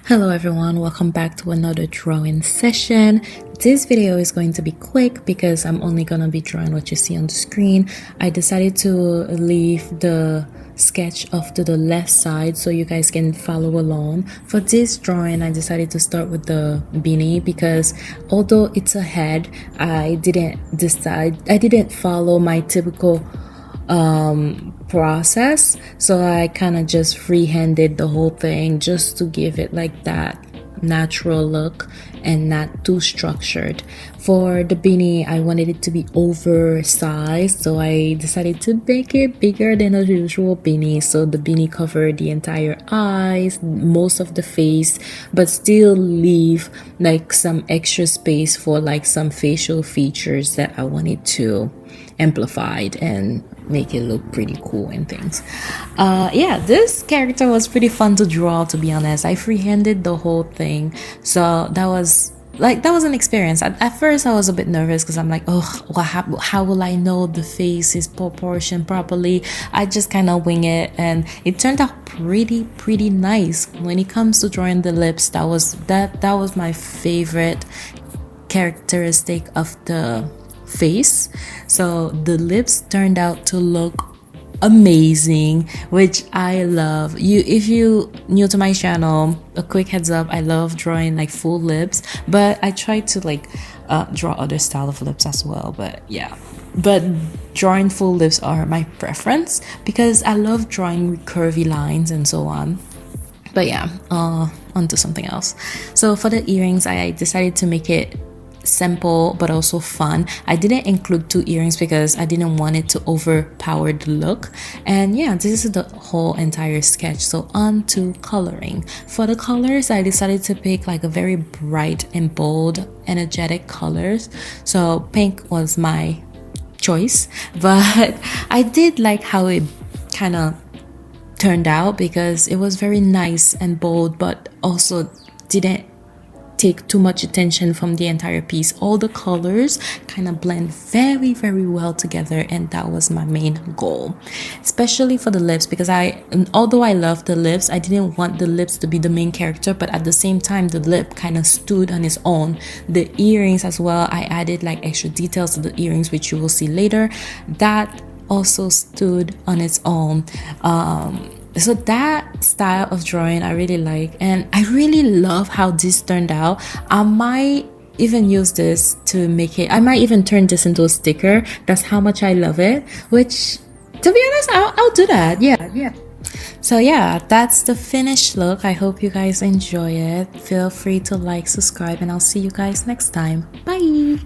Hello everyone, welcome back to another drawing session. This video is going to be quick because I'm only gonna be drawing what you see on the screen. I decided to leave the sketch off to the left side so you guys can follow along. For this drawing, I decided to start with the beanie because although it's a head, I didn't follow my typical process, so I kind of just freehanded the whole thing just to give it like that natural look and not too structured. For the beanie, I wanted it to be oversized, so I decided to make it bigger than a usual beanie, so the beanie covered the entire eyes, most of the face, but still leave like some extra space for like some facial features that I wanted to amplify and make it look pretty cool and things. Yeah, this character was pretty fun to draw, to be honest. I freehanded the whole thing, so that was an experience. At first I was a bit nervous because I'm like, oh, how will I know the face is proportioned properly? I just kind of wing it, and it turned out pretty nice. When it comes to drawing the lips, that was my favorite characteristic of the face. So the lips turned out to look amazing, which I love. If you new to my channel, a quick heads up, I love drawing like full lips, but I try to like draw other style of lips as well. But yeah, but drawing full lips are my preference because I love drawing curvy lines and so on. But yeah, onto something else. So for the earrings, I decided to make it simple but also fun. I didn't include two earrings because I didn't want it to overpower the look. And yeah, this is the whole entire sketch. So on to coloring. For the colors, I decided to pick like a very bright and bold, energetic colors. So pink was my choice, but I did like how it kind of turned out because it was very nice and bold, but also didn't take too much attention from the entire piece. All the colors kind of blend very well together, and that was my main goal, especially for the lips, because although I love the lips, I didn't want the lips to be the main character, but at the same time the lip kind of stood on its own. The earrings as well, I added like extra details to the earrings, which you will see later, that also stood on its own. So that style of drawing I really like, and I really love how this turned out. I might even use this to make it, I might even turn this into a sticker. That's how much I love it, which to be honest, I'll do that. Yeah. So yeah, that's the finished look. I hope you guys enjoy it. Feel free to like, subscribe, and I'll see you guys next time. Bye.